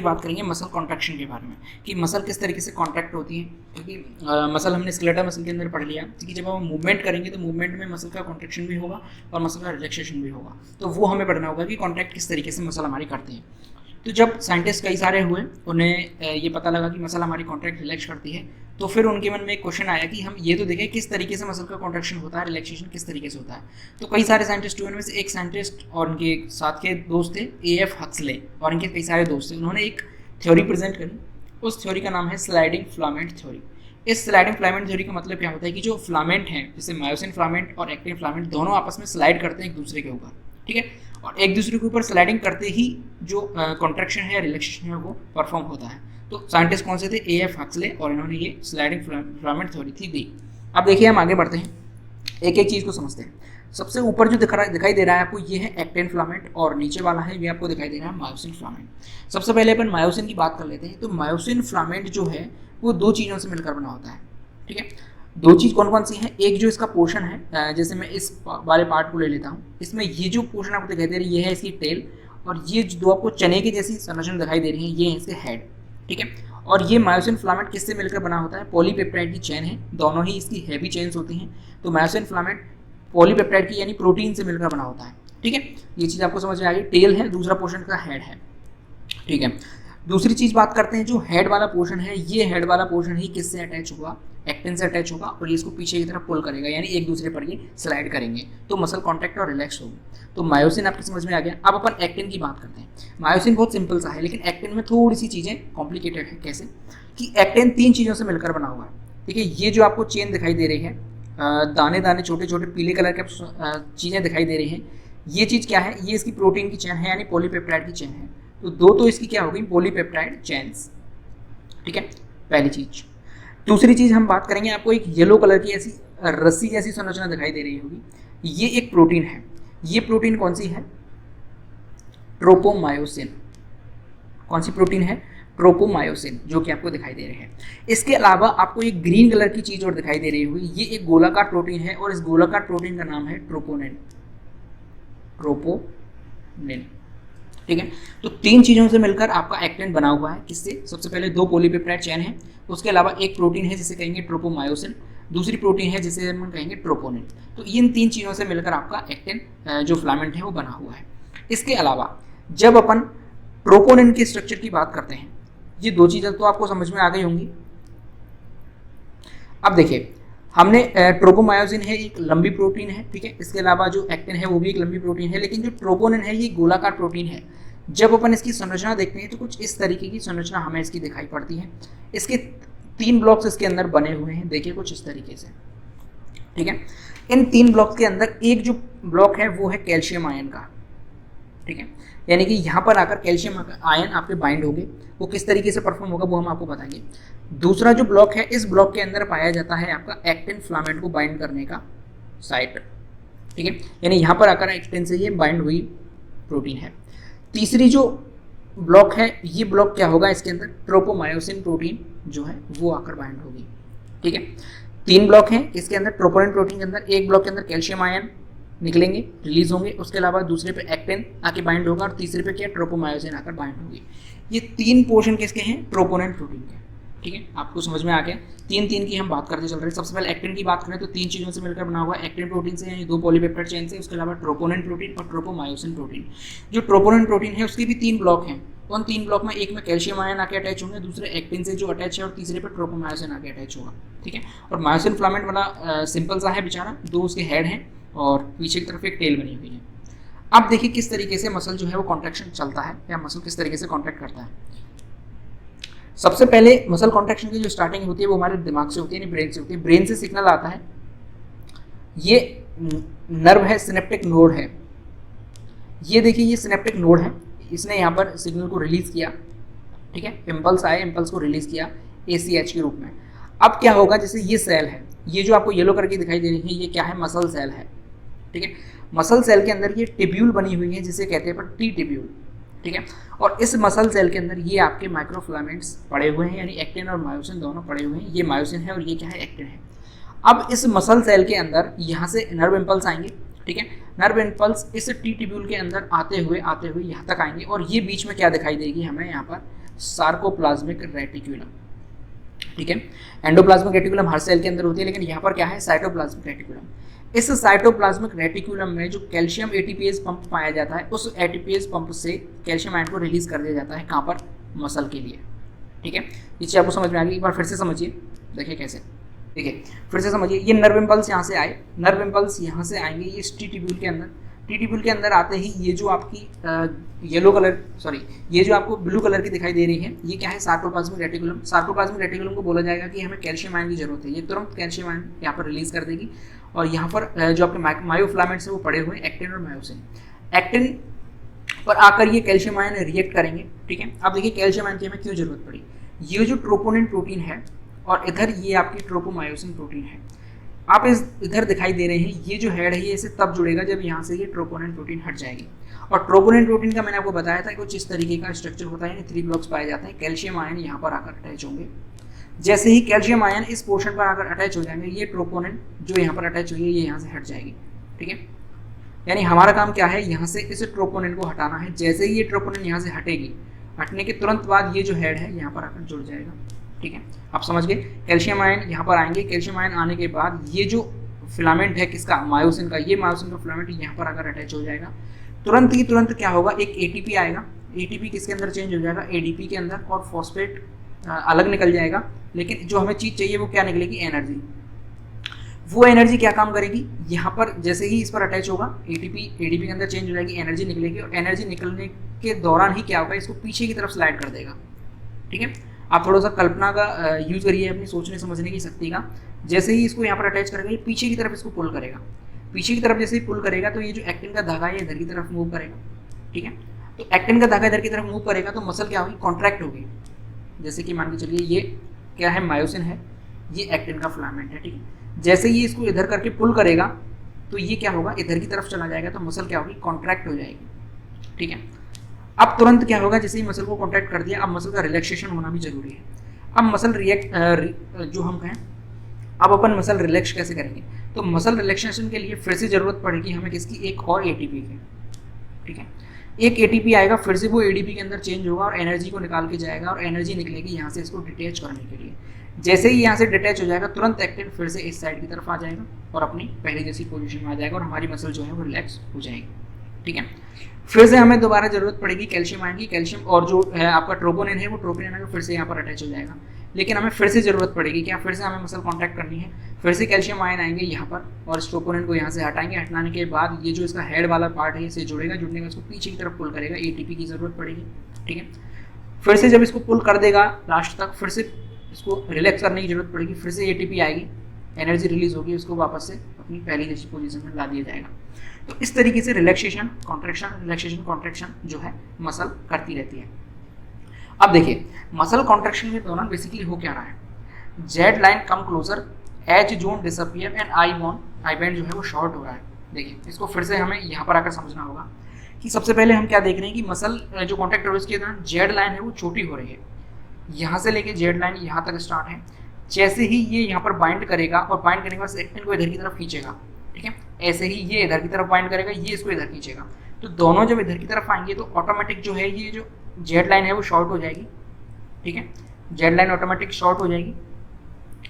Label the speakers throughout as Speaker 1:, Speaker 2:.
Speaker 1: बात करेंगे muscle contraction के बारे में कि मसल किस तरीके से कॉन्ट्रैक्ट होती है, क्योंकि मसल हमने स्केलेटल मसल के अंदर पढ़ लिया कि जब हम मूवमेंट करेंगे तो मूवमेंट में मसल का कॉन्ट्रैक्शन भी होगा और मसल का रिलैक्सेशन भी होगा, तो वो हमें पढ़ना होगा कि कॉन्ट्रैक्ट किस तरीके से मसल हमारी करती है। तो जब साइंटिस्ट कई सारे हुए, उन्हें ये पता लगा कि मसल हमारी कॉन्ट्रैक्ट रिलैक्स करती है, तो फिर उनके मन में एक क्वेश्चन आया कि हम ये तो देखें किस तरीके से मसल का कॉन्ट्रैक्शन होता है, रिलैक्सेशन किस तरीके से होता है। तो कई सारे साइंटिस्ट हुए, उनमें से एक साइंटिस्ट और उनके साथ के दोस्त थे A.F. हक्सले, और इनके कई सारे दोस्त थे। उन्होंने एक थ्योरी प्रेजेंट करी, उस थ्योरी का नाम है स्लाइडिंग फिलामेंट थ्योरी। इस स्लाइडिंग फिलामेंट थ्योरी का मतलब क्या होता है कि जो फिलामेंट हैं, जैसे मायोसिन फिलामेंट और एक्टिन फिलामेंट, दोनों आपस में स्लाइड करते हैं एक दूसरे के ऊपर, ठीक है, और एक दूसरे के ऊपर स्लाइडिंग करते ही जो कॉन्ट्रैक्शन है, रिलैक्सेशन है, वो परफॉर्म होता है। तो साइंटिस्ट कौन से थे? A.F. हक्सले, और इन्होंने ये स्लाइडिंग फिलामेंट थ्योरी थी दी। अब देखिए हम आगे बढ़ते हैं, एक एक चीज़ को समझते हैं। सबसे ऊपर जो दिखाई दे रहा है आपको, ये है एक्टिन फिलामेंट, और नीचे वाला है ये आपको दिखाई दे रहा है मायोसिन फिलामेंट। सबसे पहले अपन मायोसिन की बात कर लेते हैं। तो मायोसिन फिलामेंट जो है वो दो चीज़ों से मिलकर बना होता है, ठीक है। दो चीज़ कौन कौन सी हैं? एक जो इसका पोर्शन है, जैसे मैं इस वाले पार्ट को ले लेता हूँ, इसमें ये जो पोर्शन आपको दिखाई दे रही है ये है इसकी टेल, और ये जो दो आपको चने की जैसी संरचना दिखाई दे रही है ये है इसके हेड, ठीक है। और ये मायोसिन फिलामेंट किससे मिलकर बना होता है? पॉलीपेप्टाइड की चेन है, दोनों ही इसकी हैवी चेन्स होती हैं। तो मायोसिन फिलामेंट पॉलीपेप्टाइड की यानी प्रोटीन से मिलकर बना होता है, ठीक है। ये चीज़ आपको समझ में आ गई। टेल है, दूसरा पोर्शन का हेड है, ठीक है। दूसरी चीज़ बात करते हैं, जो हेड वाला पोर्शन है, ये हेड वाला पोर्शन ही किससे अटैच होगा? एक्टिन से अटैच होगा, और ये इसको पीछे की तरफ पुल करेगा, यानी एक दूसरे पर ये स्लाइड करेंगे, तो मसल कॉन्ट्रैक्ट और रिलैक्स होगी। तो मायोसिन आपकी समझ में आ गया। अब अपन एक्टिन की बात करते हैं। मायोसिन बहुत सिंपल सा है, लेकिन एक्टिन में थोड़ी सी चीज़ें कॉम्प्लिकेटेड है। कैसे? कि एक्टिन तीन चीज़ों से मिलकर बना हुआ है, ठीक है। ये जो आपको चेन दिखाई दे रही है, दाने दाने छोटे छोटे पीले कलर के चीज़ें दिखाई दे रही हैं, ये चीज़ क्या है? ये इसकी प्रोटीन की चेन है, यानी पॉलीपेप्टाइड की चेन है। तो दो तो इसकी क्या होगी? पॉलीपेप्टाइड चेन्स, ठीक है, पहली चीज। दूसरी चीज हम बात करेंगे, आपको एक येलो कलर की ऐसी रस्सी जैसी संरचना दिखाई दे रही होगी, ये एक प्रोटीन है। ये प्रोटीन कौन सी है? ट्रोपोमायोसिन। कौन सी प्रोटीन है? ट्रोपोमायोसिन, जो कि आपको दिखाई दे रहे हैं। इसके अलावा आपको एक ग्रीन कलर की चीज और दिखाई दे रही होगी, ये एक गोलाकार प्रोटीन है, और इस गोलाकार प्रोटीन का नाम है ट्रोपोनिन। ट्रोपोनिन, ठीक है। तो तीन चीज़ों से मिलकर आपका एक्टिन बना हुआ है। किससे? सबसे पहले दो पॉलीपेप्टाइड चेन है, उसके अलावा एक प्रोटीन है जिसे कहेंगे ट्रोपोमायोसिन, दूसरी प्रोटीन है जिसे हम कहेंगे ट्रोपोनिन। तो इन तीन चीज़ों से मिलकर आपका एक्टिन जो फिलामेंट है वो बना हुआ है। इसके अलावा जब अपन ट्रोपोनिन के स्ट्रक्चर की बात करते हैं, ये दो चीज़ें तो आपको समझ में आ गई होंगी। अब देखिए, हमने ट्रोपोमायोसिन है एक लंबी प्रोटीन है, ठीक है। इसके अलावा जो एक्टिन है वो भी एक लंबी प्रोटीन है, लेकिन जो ट्रोपोनिन है ये गोलाकार प्रोटीन है। जब अपन इसकी संरचना देखते हैं तो कुछ इस तरीके की संरचना हमें इसकी दिखाई पड़ती है। इसके तीन ब्लॉक्स इसके अंदर बने हुए हैं, देखिए कुछ इस तरीके से, ठीक है। इन तीन ब्लॉक्स के अंदर एक जो ब्लॉक है वो है कैल्शियम आयन का, ठीक है, यानी कि यहाँ पर आकर कैल्शियम आयन आपके बाइंड होंगे। वो किस तरीके से परफॉर्म होगा वो हम आपको बताएंगे। दूसरा जो ब्लॉक है, इस ब्लॉक के अंदर पाया जाता है आपका एक्टिन फिलामेंट को बाइंड करने का साइट, ठीक है, यानी यहाँ पर आकर एक्टिन से ये बाइंड हुई प्रोटीन है। तीसरी जो ब्लॉक है, ये ब्लॉक क्या होगा? इसके अंदर ट्रोपोमायोसिन प्रोटीन जो है वो आकर बाइंड होगी, ठीक है। तीन ब्लॉक हैं इसके अंदर ट्रोपोनिन प्रोटीन के अंदर। एक ब्लॉक के अंदर कैल्शियम आयन निकलेंगे, रिलीज होंगे, उसके अलावा दूसरे पे एक्टिन आके बाइंड होगा, और तीसरे पे क्या? ट्रोपोमायोसिन आकर बाइंड होगी। ये तीन पोर्शन किसके हैं? ट्रोपोनिन प्रोटीन के, ठीक है। आपको समझ में आ गया। तीन तीन की हम बात करते चल रहे हैं। सबसे पहले एक्टिन की बात करें तो तीन चीज़ों से मिलकर बना हुआ है। एक्टिन प्रोटीन से, यानी दो पॉलीपेप्टाइड चेन से, उसके अलावा ट्रोपोनिन प्रोटीन और ट्रोपोमायोसिन प्रोटीन। जो ट्रोपोनिन प्रोटीन है उसके भी तीन ब्लॉक हैं। उन तीन ब्लॉक में एक में कैल्शियम आयन आके अटैच होंगे, दूसरे एक्टिन से जो अटैच है, और तीसरे पर ट्रोपोमायोसिन आके अटैच होगा, ठीक है। और मायोसिन फिलामेंट वाला सिंपल सा है बेचारा, दो उसके हेड हैं और पीछे की तरफ एक टेल बनी हुई है। अब देखिए किस तरीके से मसल जो है वो कॉन्ट्रैक्शन चलता है, या मसल किस तरीके से कॉन्ट्रैक्ट करता है। सबसे पहले मसल कॉन्ट्रैक्शन की जो स्टार्टिंग होती है वो हमारे दिमाग से होती है, यानी ब्रेन से होती है। ब्रेन से सिग्नल आता है, ये नर्व है, सिनेप्टिक नोड है। ये देखिए ये सिनेप्टिक नोड है, इसने यहाँ पर सिग्नल को रिलीज किया, ठीक है। इम्पल्स आए, इम्पल्स को रिलीज किया ACH के रूप में। अब क्या होगा? जैसे ये सेल है, ये जो आपको येलो करके दिखाई दे रही है, ये क्या है? मसल सेल है, ठीक है। मसल सेल के अंदर ये टिब्यूल बनी हुई है, जिसे कहते हैं टी टिब्यूल, ठीक है। और इस मसल सेल के अंदर ये आपके माइक्रोफिलामेंट्स पड़े हुए हैं, यानी एक्टिन और मायोसिन दोनों पड़े हुए हैं। ये मायोसिन है और ये क्या है? एक्टिन है। अब इस मसल सेल के अंदर यहाँ से नर्व इम्पल्स आएंगे, ठीक है। नर्व इम्पल्स इस टी टिब्यूल के अंदर आते हुए यहाँ तक आएंगे, और ये बीच में क्या दिखाई देगी हमें? यहाँ पर सार्कोप्लाज्मिक रेटिकुलम। ठीक है, एंडोप्लाज्मिक रेटिकुलम हर सेल के अंदर होती है, लेकिन यहाँ पर क्या है, साइटोप्लाज्मिक रेटिकुलम। इस साइटोप्लाज्मिक रेटिकुलम में जो कैल्शियम एटीपीएस पंप पाया जाता है, उस एटीपीएस पंप से कैल्शियम आयन को रिलीज कर दिया जाता है, कहाँ पर, मसल के लिए। ठीक है, ये चीज़ आपको समझ में आ गई। एक बार फिर से समझिए, देखिए कैसे, देखिए फिर से समझिए। ये नर्व इम्पल्स यहाँ से आए, नर्व इम्पल्स यहाँ से आएंगे ये टी ट्यूब्यूल के अंदर। टी ट्यूब्यूल के अंदर आते ही ये जो आपकी येलो कलर, सॉरी, ये जो आपको ब्लू कलर की दिखाई दे रही है, ये क्या है, सार्कोप्लाज्मिक रेटिकुलम। सार्कोप्लाज्मिक रेटिकुलम को बोला जाएगा कि हमें कैल्शियम आयन की जरूरत है, ये तुरंत कैल्शियम आयन यहाँ पर रिलीज कर देगी। और यहाँ पर जो आपके मायोफ्लामेंट्स है वो पड़े हुए एक्टिन और मायोसिन। एक्टिन पर आकर ये कैल्शियम आयन रिएक्ट करेंगे। ठीक है, अब देखिए कैल्शियम आयन की हमें क्यों जरूरत पड़ी। ये जो ट्रोपोनिन प्रोटीन है और इधर ये आपकी ट्रोपोमायोसिन प्रोटीन है, आप इस इधर दिखाई दे रहे हैं, ये जो हेड है ये इसे तब जुड़ेगा जब यहाँ से ये ट्रोपोनिन प्रोटीन हट जाएगी। और ट्रोपोनिन प्रोटीन का मैंने आपको बताया था कुछ इस तरीके का स्ट्रक्चर होता है, 3 ब्लॉक्स पाए जाते हैं। कैल्शियम आयन यहाँ पर आकर अटैच होंगे। जैसे ही कैल्शियम आयन इस पोर्शन पर आकर अटैच हो जाएंगे, ये ट्रोपोनिन जो यहाँ पर अटैच हुई है ये यहाँ से हट जाएगी। ठीक है, यानी हमारा काम क्या है, यहाँ से इस ट्रोपोनिन को हटाना है। जैसे ही ये ट्रोपोनिन यहाँ से हटेगी, हटने के तुरंत बाद ये जो हेड है यहाँ पर आकर जुड़ जाएगा। ठीक है, आप समझ गए। कैल्शियम आयन यहाँ पर आएंगे, कैल्शियम आयन आने के बाद ये जो फिलामेंट है किसका, मायोसिन का, ये मायोसिन का फिलामेंट यहाँ पर आकर अटैच हो जाएगा। तुरंत ही तुरंत क्या होगा, एक एटीपी आएगा। एटीपी किसके अंदर चेंज हो जाएगा, एडीपी के अंदर, और फॉस्फेट अलग निकल जाएगा। लेकिन जो हमें चीज़ चाहिए वो क्या निकलेगी, एनर्जी। वो एनर्जी क्या काम करेगी, यहाँ पर जैसे ही इस पर अटैच होगा एडीपी के अंदर चेंज हो जाएगी, एनर्जी निकलेगी। और एनर्जी निकलने के दौरान ही क्या होगा, इसको पीछे की तरफ स्लाइड कर देगा। ठीक है, आप थोड़ा सा कल्पना का यूज करिए अपनी सोचने समझने की शक्ति का। जैसे ही इसको यहाँ पर अटैच करेगा, ये पीछे की तरफ इसको पुल करेगा। पीछे की तरफ जैसे ही पुल करेगा तो ये जो एक्टिन का धागा है इधर की तरफ मूव करेगा। ठीक है, तो एक्टिन का धागा इधर की तरफ मूव करेगा तो मसल क्या होगी, कॉन्ट्रैक्ट होगी। जैसे कि मान के चलिए ये क्या है, मायोसिन है, ये एक्टिन का फिलामेंट है। ठीक है, जैसे ही इसको इधर करके पुल करेगा तो ये क्या होगा, इधर की तरफ चला जाएगा, तो मसल क्या होगी, कॉन्ट्रैक्ट हो जाएगी। ठीक है, अब तुरंत क्या होगा, जैसे ही मसल को कॉन्ट्रैक्ट कर दिया, अब मसल का रिलैक्सेशन होना भी जरूरी है। अब मसल जो हम कहें, अब अपन मसल रिलैक्स कैसे करेंगे, तो मसल रिलैक्सेशन के लिए फिर से जरूरत पड़ेगी हमें किसकी, एक और एटीपी की। ठीक है, एक एटीपी आएगा, फिर से वो एडीपी के अंदर चेंज होगा और एनर्जी को निकाल के जाएगा, और एनर्जी निकलेगी यहाँ से इसको डिटैच करने के लिए। जैसे ही यहाँ से डिटैच हो जाएगा, तुरंत एक्टिन फिर से इस साइड की तरफ आ जाएगा और अपनी पहले जैसी पोजीशन में आ जाएगा और हमारी मसल जो है वो रिलैक्स हो जाएगी। ठीक है, फिर से हमें दोबारा जरूरत पड़ेगी कैल्शियम आयन की। कैल्शियम और जो है आपका ट्रोपोनिन है, वो ट्रोपोनिन आकर फिर से यहाँ पर अटैच हो जाएगा। लेकिन हमें फिर से जरूरत पड़ेगी क्या, फिर से हमें मसल कॉन्टैक्ट करनी है। फिर से कैल्शियम आयन आएंगे यहाँ पर और इस ट्रोपोनिन को यहाँ से हटाएंगे। हटाने के बाद ये जो इसका हेड वाला पार्ट है इसे जुड़ेगा, जुड़ने के इसको पीछे की तरफ पुल करेगा, एटीपी की जरूरत पड़ेगी। ठीक है, फिर से जब इसको पुल कर देगा लास्ट तक, फिर से इसको रिलैक्स करने की जरूरत पड़ेगी, फिर से एटीपी आएगी, एनर्जी रिलीज होगी, उसको वापस से अपनी पहली जैसी पोजीशन में ला दिया जाएगा। तो इस तरीके से रिलैक्सेशन कॉन्ट्रैक्शन जो है मसल करती रहती है। अब देखिए मसल कॉन्ट्रैक्शन के दौरान बेसिकली हो क्या रहा है, Z line come closer, H zone disappear and I band जो है वो शॉर्ट हो रहा है। देखिए इसको फिर से हमें यहाँ पर आकर समझना होगा कि सबसे पहले हम क्या देख रहे हैं कि मसल जो कॉन्टैक्ट हो रहा है उसके दौरान जेड लाइन है वो छोटी हो रही है। यहाँ से लेके जेड लाइन यहाँ तक स्टार्ट है। जैसे ही ये यहाँ पर बाइंड करेगा और बाइंड करने के बाद एक्टिन को इधर की तरफ खींचेगा, ठीक है, ऐसे ही ये इधर की तरफ बाइंड करेगा, ये इसको इधर खींचेगा, तो दोनों जब इधर की तरफ आएंगे तो ऑटोमेटिक जो है ये जो जेड लाइन है वो शॉर्ट हो जाएगी। ठीक है, जेड लाइन ऑटोमेटिक शॉर्ट हो जाएगी।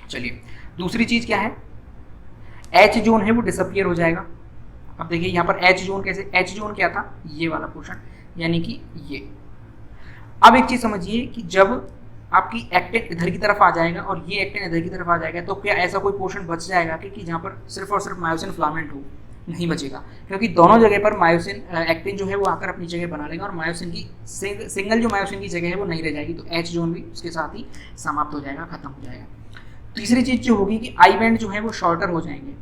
Speaker 1: चलिए दूसरी चीज क्या है, एच जोन है वो डिसअपियर हो जाएगा। अब देखिए यहाँ पर एच जोन कैसे, एच जोन क्या था, ये वाला पोर्शन, यानी कि ये। अब एक चीज समझिए कि जब आपकी एक्टिन इधर की तरफ आ जाएगा और ये एक्टिन इधर की तरफ आ जाएगा, तो क्या ऐसा कोई पोर्शन बच जाएगा कि जहाँ पर सिर्फ और सिर्फ मायोसिन फिलामेंट हो? नहीं बचेगा, क्योंकि दोनों जगह पर मायोसिन एक्टिन जो है वो आकर अपनी जगह बना लेगा और मायोसिन की सिंगल जो मायोसिन की जगह है वो नहीं रह जाएगी, तो एच जोन भी उसके साथ ही समाप्त हो जाएगा, खत्म हो जाएगा। तीसरी चीज जो होगी कि आई बैंड जो है वो शॉर्टर हो जाएंगे।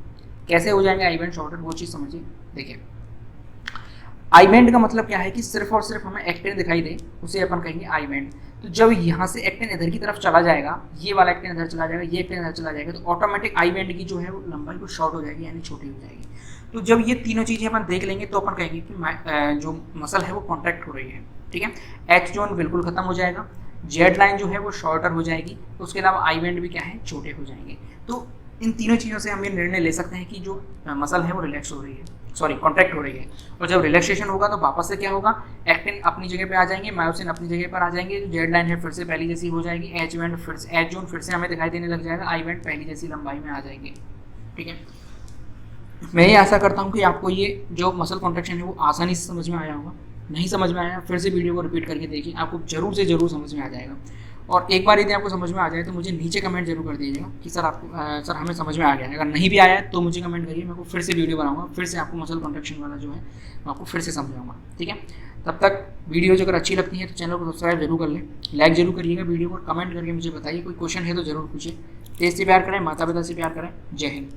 Speaker 1: कैसे हो जाएंगे आई बैंड शॉर्टर, वो चीज समझिए। देखिए आई बैंड का मतलब क्या है कि सिर्फ और सिर्फ हमें एक्टिन दिखाई दे उसे अपन कहेंगे आई बैंड। तो जब यहाँ से एक्टिन इधर की तरफ चला जाएगा, ये वाला एक्टिन इधर चला जाएगा, ये एक्टिन इधर चला जाएगा, तो ऑटोमेटिक आई बैंड की जो है वो लंबाई वो शॉर्ट हो जाएगी, यानी छोटी हो जाएगी। तो जब ये तीनों चीजें अपन देख लेंगे तो अपन कहेंगे कि जो मसल है वो कॉन्ट्रैक्ट हो रही है। ठीक है, एच जोन बिल्कुल खत्म हो जाएगा, जेड लाइन जो है वो शॉर्टर हो जाएगी, उसके अलावा आई बैंड भी क्या है, छोटे हो जाएंगे। तो इन तीनों चीज़ों से हम ये निर्णय ले सकते हैं कि जो मसल है वो रिलैक्स हो रही है। सॉरी कॉन्ट्रैक्ट हो रही है। और जब रिलैक्सेशन होगा तो वापस से क्या होगा, एक्टिन अपनी जगह पे आ जाएंगे, मायोसिन अपनी जगह पर आ जाएंगे, जेड लाइन है फिर से पहली जैसी हो जाएगी, एच बैंड फिर से, एच जोन फिर से हमें दिखाई देने लग जाएगा, आई बैंड पहली जैसी लंबाई में आ जाएंगे। ठीक है, मैं ये आशा करता हूँ कि आपको ये जो मसल कॉन्ट्रैक्शन है वो आसानी से समझ में आया होगा। नहीं समझ में आया फिर से वीडियो को रिपीट करके देखिए, आपको जरूर से जरूर समझ में आ जाएगा। और एक बार यदि आपको समझ में आ जाए तो मुझे नीचे कमेंट जरूर कर दीजिएगा कि सर आपको सर हमें समझ में आ गया है। अगर नहीं भी आया तो मुझे कमेंट करिए, मैं आपको फिर से वीडियो बनाऊंगा, फिर से आपको मसल कॉन्ट्रैक्शन वाला जो है मैं आपको फिर से समझाऊंगा। ठीक है, तब तक वीडियो अगर अच्छी लगती है तो चैनल को सब्सक्राइब जरूर कर लें, लाइक जरूर करिएगा वीडियो को, कमेंट करके मुझे बताइए, कोई क्वेश्चन है तो जरूर पूछिए। देश से प्यार करें, माता पिता से प्यार करें। जय हिंद।